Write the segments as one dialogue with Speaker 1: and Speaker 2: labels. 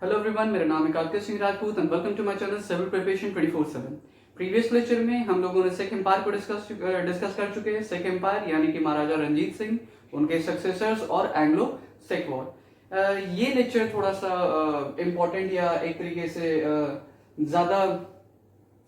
Speaker 1: Hello everyone, मेरा नाम है Kartik Singh Rajput and welcome to my channel civil preparation 24/7। Previous lecture में हम लोगों ने सिख एम्पायर को डिस्कस कर चुके हैं। सिख एम्पायर यानी कि महाराजा रंजीत सिंह, उनके सक्सेसर्स और एंग्लो सिख वॉर। ये लेक्चर थोड़ा सा इम्पोर्टेंट या एक तरीके से ज्यादा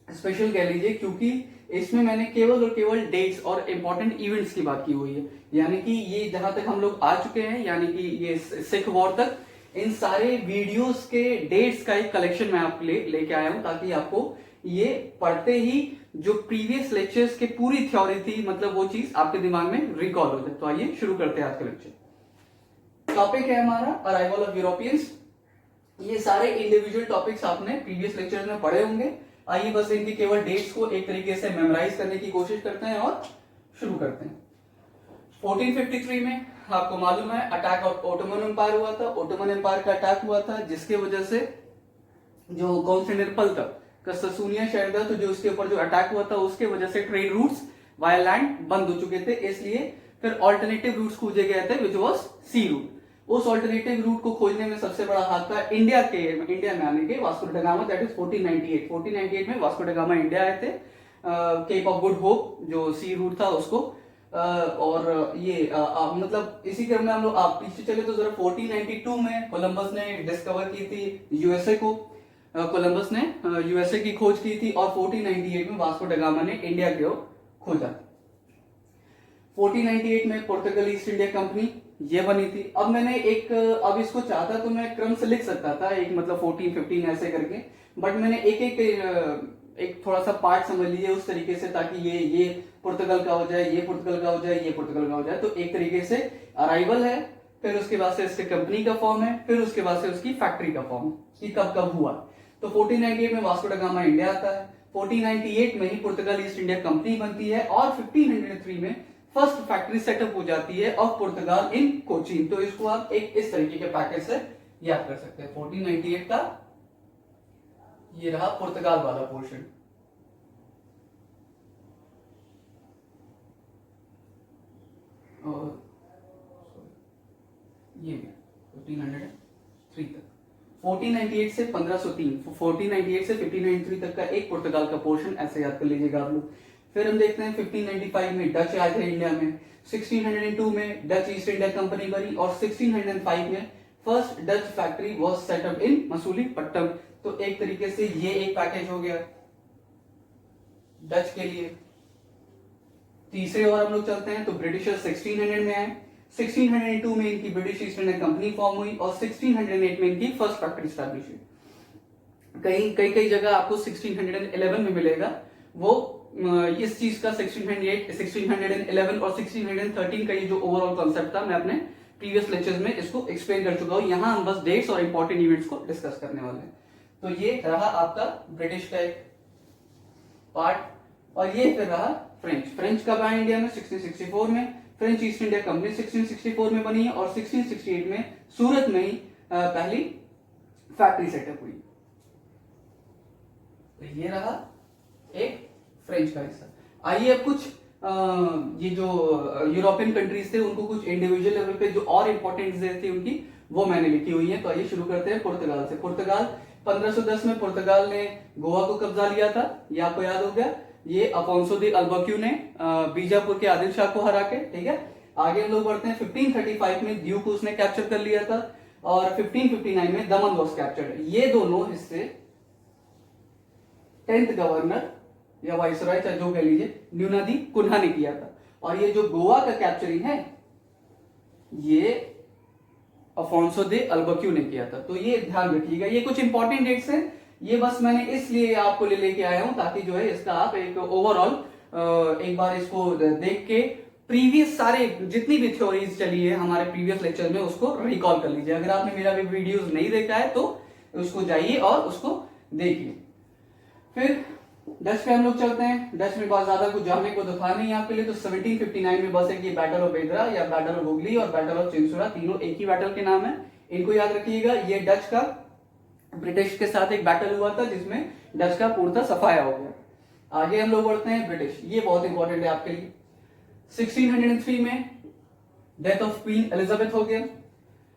Speaker 1: स्पेशल कह लीजिए, क्योंकि इसमें मैंने केवल और केवल डेट्स और इम्पोर्टेंट इवेंट्स की बात की हुई है। यानी कि ये जहां तक हम लोग आ चुके हैं, यानी कि ये सिख वॉर तक, इन सारे वीडियोस के डेट्स का एक कलेक्शन मैं आपके लिए लेके आया हूं, ताकि आपको ये पढ़ते ही जो प्रीवियस लेक्चर्स के पूरी थ्योरी थी, मतलब वो चीज आपके दिमाग में रिकॉल हो जाए। तो आइए शुरू करते हैं आज का लेक्चर। टॉपिक है हमारा अराइवल ऑफ यूरोपियंस। ये सारे इंडिविजुअल टॉपिक्स आपने प्रीवियस लेक्चर में पढ़े होंगे। आइए बस इनकी केवल डेट्स को एक तरीके से मेमोराइज करने की कोशिश करते हैं और शुरू करते हैं। 1453 में आपको मालूम है अटैक ऑफ ओटोमन एम्पायर हुआ था। ओटोमन एम्पायर का अटैक हुआ था, जिसके वजह से जो कॉन्स्टेंटिनोपल था का ससूनिया शहर था, तो जो उसके ऊपर जो अटैक हुआ था उसके वजह से ट्रेड रूट्स वाया लैंड बंद हो चुके थे। इसलिए फिर ऑल्टरनेटिव रूट्स खोजे गए थे, विच वॉज सी रूट। उस ऑल्टरनेटिव रूट को खोजने में सबसे बड़ा हाथ था इंडिया में आने के Vasco da Gama, that is 1498 में वास्को ड गामा इंडिया आए थे। केप ऑफ गुड होप जो सी रूट था उसको और ये मतलब इसी क्रम में हम लोग आप पीछे चले तो जरा 1492 में कोलंबस ने डिस्कवर की थी यूएसए को। कोलंबस ने यूएसए की खोज की थी और 1498 में वास्को ड गामा ने इंडिया की ओर खोजा। 1498 में पुर्तगाल ईस्ट इंडिया कंपनी ये बनी थी। अब मैंने अब इसको चाहता तो मैं क्रम से लिख सकता था, एक मतलब 14 15 ऐसे करके, बट मैंने एक थोड़ा सा पार्ट समझ लीजिए उस तरीके से, ताकि ये पुर्तगाल का हो जाए, ये पुर्तगाल का हो जाए, ये पुर्तगाल का हो जाए। तो एक तरीके से अराइवल है, फिर उसके बाद से इसके कंपनी का फॉर्म है, फिर उसके बाद से उसकी फैक्ट्री का फॉर्म कि कब कब हुआ। तो 1498 में वास्को ड गामा इंडिया आता है। 1498 में ही पुर्तगाल ईस्ट इंडिया कंपनी बनती है और 1503 में फर्स्ट फैक्ट्री सेटअप हो जाती है ऑफ पुर्तगाल इन कोचीन। तो इसको आप एक इस तरीके के पैकेज से याद कर सकते हैं। 1498 का ये रहा पुर्तगाल वाला पोर्शन। और ये 1503 तक, 1498 से 1503, 1498 से 1593 तक का एक पुर्तगाल का पोर्शन ऐसे याद कर लीजिएगा आप लोग। फिर हम देखते हैं 1595 में डच आए थे इंडिया में। 1602 में डच ईस्ट इंडिया कंपनी बनी और 1605 में first Dutch factory was set up in Masulipatnam. तो एक तरीके से ये एक पैकेज हो गया डच के लिए। तीसरे और हम लोग चलते हैं तो ब्रिटिशर 1600 में आए। 1602 में इनकी British east India company form हुई और 1608 में इनकी फर्स्ट फैक्ट्री स्टैब्लिश हुई। कई जगह आपको 1611 में मिलेगा वो इस चीज का 1608, 1611 और 1613 का ये जो ओवरऑल कॉन्सेप्ट था, मैं अपने प्रीवियस लेक्चर्स में इसको एक्सप्लेन कर चुका हूं। यहां हम बस डेट्स और इंपॉर्टेंट इवेंट्स को डिस्कस करने वाले हैं। तो ये रहा आपका ब्रिटिश का एक पार्ट और ये फिर रहा फ्रेंच कब आया इंडिया में? 1664 में। फ्रेंच ईस्ट इंडिया कंपनी 1664 में बनी है और 1668 में सूरत में ही पहली फैक्ट्री सेटअप हुई। तो ये रहा एक फ्रेंच का हिस्सा। आइए अब कुछ ये जो यूरोपियन कंट्रीज थे उनको कुछ इंडिविजुअल लेवल पे जो और इंपॉर्टेंट चीजें थी उनकी, वो मैंने लिखी हुई है। तो आइए शुरू करते हैं पुर्तगाल से। पुर्तगाल 1510 में पुर्तगाल ने गोवा को कब्जा लिया था, ये आपको याद हो गया। ये अफोंसो दी अल्बक्यू ने बीजापुर के आदिल शाह को हरा के, ठीक है। आगे हम लोग बढ़ते हैं 1535 में द्यूक उसने कैप्चर कर लिया था और 1559 में दमन वॉज कैप्चर्ड। ये दोनों हिस्से 10th गवर्नर या वाइसरॉय चाहे जो कह लीजिए, न्यूनादी कुन्हा ने किया था। और ये जो गोवा का कैप्चरिंग है ये अफोंसो दे अल्बक्यू ने किया था। तो ये ध्यान रखिएगा, ये कुछ इंपॉर्टेंट डेट्स हैं। ये बस मैंने इसलिए आपको लेके आया हूं ताकि जो है इसका आप एक ओवरऑल एक बार इसको देख के प्रीवियस सारे जितनी भी थ्योरीज चली है हमारे प्रीवियस लेक्चर में उसको रिकॉल कर लीजिए। अगर आपने मेरा भी वीडियोस नहीं देखा है तो उसको जाइए और उसको देखिए। फिर डच पे हम लोग चलते हैं। डच में बहुत ज्यादा कुछ जानने को तो था नहीं आपके लिए। तो 1759 में बस एक ये बैटल ऑफ बेदरा या बैटल ऑफ हुगली और बैटल ऑफ चिंसुरा, तीनों एक ही बैटल के नाम है, इनको याद रखिएगा। ये डच का ब्रिटिश के साथ एक बैटल हुआ था जिसमें डच का पूर्णतः सफाया हो गया। आगे हम लोग बढ़ते हैं ब्रिटिश, ये बहुत इंपॉर्टेंट है आपके लिए। 1603 में डेथ ऑफ क्वीन एलिजाबेथ हो गया।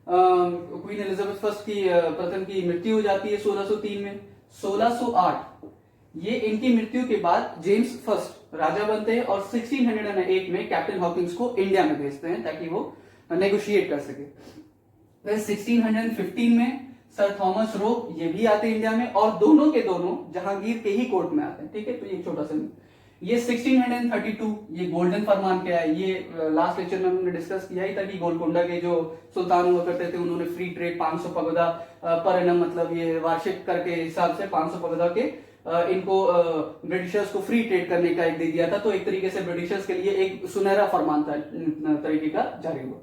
Speaker 1: क्वीन एलिजाबेथ फर्स्ट की प्रथम की मृत्यु हो जाती है 1603 में। 1608 ये इनकी मृत्यु के बाद जेम्स फर्स्ट राजा बनते हैं और 1608 में कैप्टन हॉकिंस को इंडिया में भेजते हैं ताकि वो नेगोशिएट कर सके। फिर 1615 में सर थॉमस रो ये भी आते हैं इंडिया में और दोनों के दोनों जहांगीर के ही कोर्ट में आते हैं। ठीक है, तो ये छोटा सा ये 1632 ये गोल्डन फरमान क्या है, ये लास्ट लेक्चर में हमने डिस्कस किया ही था कि गोलकोंडा के जो सुल्तान हुआ करते थे उन्होंने फ्री ट्रेड 500 पगोदा पर एनम मतलब ये वार्षिक कर के हिसाब से 500 पगोदा के इनको ब्रिटिशर्स को फ्री ट्रेड करने का एक दे दिया था। तो एक तरीके से ब्रिटिशर्स के लिए एक सुनहरा फरमान था तरीके का जारी हुआ।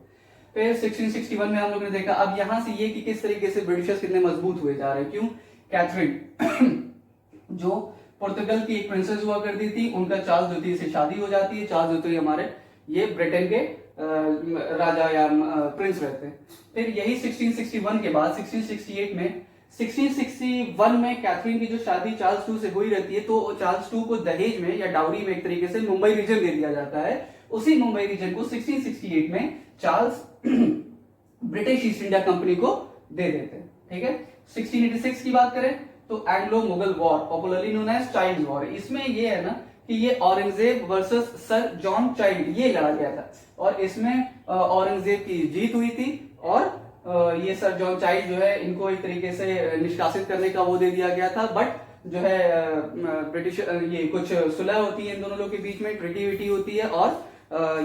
Speaker 1: फिर 1661 में हम लोग ने देखा, अब यहां से ये कि किस तरीके से ब्रिटिशर्स कितने मजबूत हुए जा रहे हैं। क्यों? कैथरीन जो पुर्तगाल की एक प्रिंसेस हुआ करती थी, उनका चार्ल्स द्वितीय से शादी हो जाती है। चार्ल्स द्वितीय हमारे ये ब्रिटेन के राजा या प्रिंस रहते हैं। फिर यही 1661 के बाद 1661 में कैथरीन की जो शादी चार्ल्स टू से हुई रहती है, तो चार्ल्स टू को दहेज में या डाउरी में एक तरीके से मुंबई रीजन दे दिया जाता है। उसी मुंबई रीजन को 1668 में Charles British east India company को दे देते हैं। ठीक है, 1686 की बात करें तो Anglo Mughal war popularly known as Child war, इसमें ये है ना कि ये Aurangzeb versus sir John Child ये लड़ा गया था और इसमें औरंगजेब की जीत हुई थी और ये सर जॉन चाइल्ड जो है इनको एक तरीके से निष्कासित करने का वो दे दिया गया था। बट जो है ब्रिटिश ये कुछ सुलह होती है इन दोनों लोग के बीच में, ट्रीटी होती है और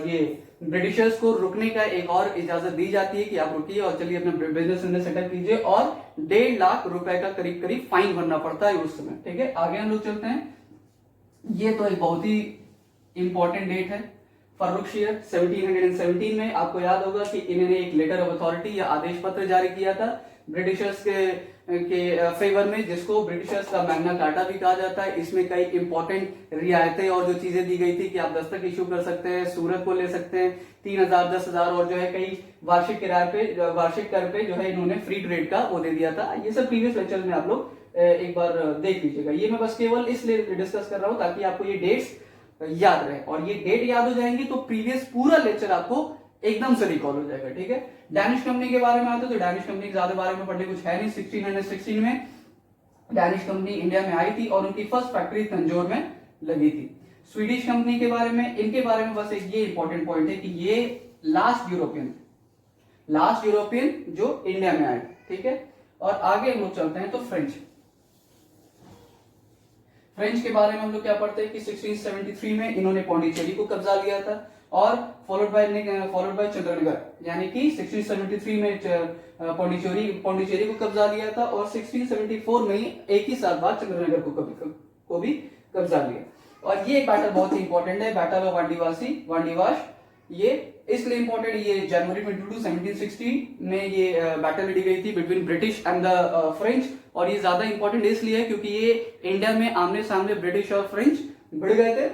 Speaker 1: ये ब्रिटिशर्स को रुकने का एक और इजाजत दी जाती है कि आप रुकिए और चलिए अपना बिजनेस सेटअप कीजिए और 1.5 लाख रुपए का करीब करीब फाइन भरना पड़ता है उस समय। ठीक है, आगे हम लोग चलते हैं। ये तो एक बहुत ही इंपॉर्टेंट डेट है, फर्रुख शेयर 1717 में। आपको याद होगा कि इन्होंने एक लेटर ऑफ अथॉरिटी या आदेश पत्र जारी किया था ब्रिटिशर्स के फेवर में, जिसको ब्रिटिशर्स का मैग्ना कार्टा भी कहा जाता है। इसमें कई इंपॉर्टेंट रियायतें और जो चीजें दी गई थी कि आप दस्तक इशू कर सकते हैं, सूरत को ले सकते हैं 3000 10,000 और जो है कई वार्षिक किराए पे वार्षिक कर पे जो है इन्होंने फ्री ट्रेड का वो दे दिया था। ये सब प्रीवियस लेक्चर में आप लोग एक बार देख लीजिएगा। ये मैं बस केवल इसलिए डिस्कस कर रहा हूं ताकि आपको ये डेट्स याद रहे और ये डेट याद हो जाएंगी तो प्रीवियस पूरा लेक्चर आपको एकदम से रिकॉल हो जाएगा। ठीक है, डैनिश कंपनी के बारे में आते तो डैनिश कंपनी के ज्यादा बारे में पढ़ने कुछ है नहीं। 1616 में डैनिश कंपनी इंडिया में आई थी और उनकी फर्स्ट फैक्ट्री तंजौर में लगी थी। स्वीडिश कंपनी के बारे में, इनके बारे में बस एक ये इंपॉर्टेंट पॉइंट है कि ये लास्ट यूरोपियन जो इंडिया में आए। ठीक है, और आगे हम लोग चलते हैं तो फ्रेंच के बारे में हम लोग क्या पढ़ते हैं कि 1673 में इन्होंने पौंडीचेरी को कब्जा लिया था और फॉलोड बाय चंद्रनगर, यानी कि 1673 में पौंडीचेरी को कब्जा लिया था और 1674 में एक ही साल बाद चंद्रनगर को भी कब्जा लिया। और ये बैटल बहुत ही इंपॉर्टेंट है, बैटल ऑफ वांडीवाश। ये इसलिए इंपॉर्टेंट, ये जनवरी 22 1760 में ये बैटल लड़ी गई थी between British and the French. और ये ज्यादा इंपॉर्टेंट इसलिए है क्योंकि ये इंडिया में आमने सामने ब्रिटिश और फ्रेंच भिड़ गए थे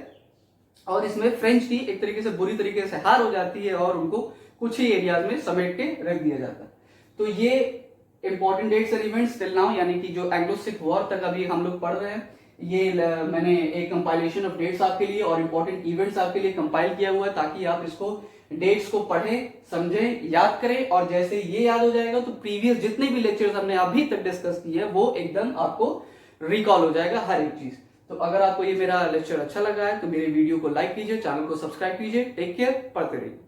Speaker 1: और इसमें फ्रेंच की एक तरीके से बुरी तरीके से हार हो जाती है और उनको कुछ ही एरियाज में समेट के रख दिया जाता है। तो ये important dates and events till now, यानी कि जो एंग्लो सिख वॉर तक अभी हम लोग पढ़ रहे हैं, ये मैंने एक कंपाइलेशन ऑफ डेट्स आपके लिए और इंपॉर्टेंट इवेंट्स आपके लिए कंपाइल किया हुआ है ताकि आप इसको डेट्स को पढ़ें, समझें, याद करें और जैसे ये याद हो जाएगा तो प्रीवियस जितने भी लेक्चर्स हमने अभी तक डिस्कस किए हैं वो एकदम आपको रिकॉल हो जाएगा हर एक चीज। तो अगर आपको ये मेरा लेक्चर अच्छा लगा है तो मेरे वीडियो को लाइक कीजिए, चैनल को सब्सक्राइब कीजिए। टेक केयर, पढ़ते रहिए।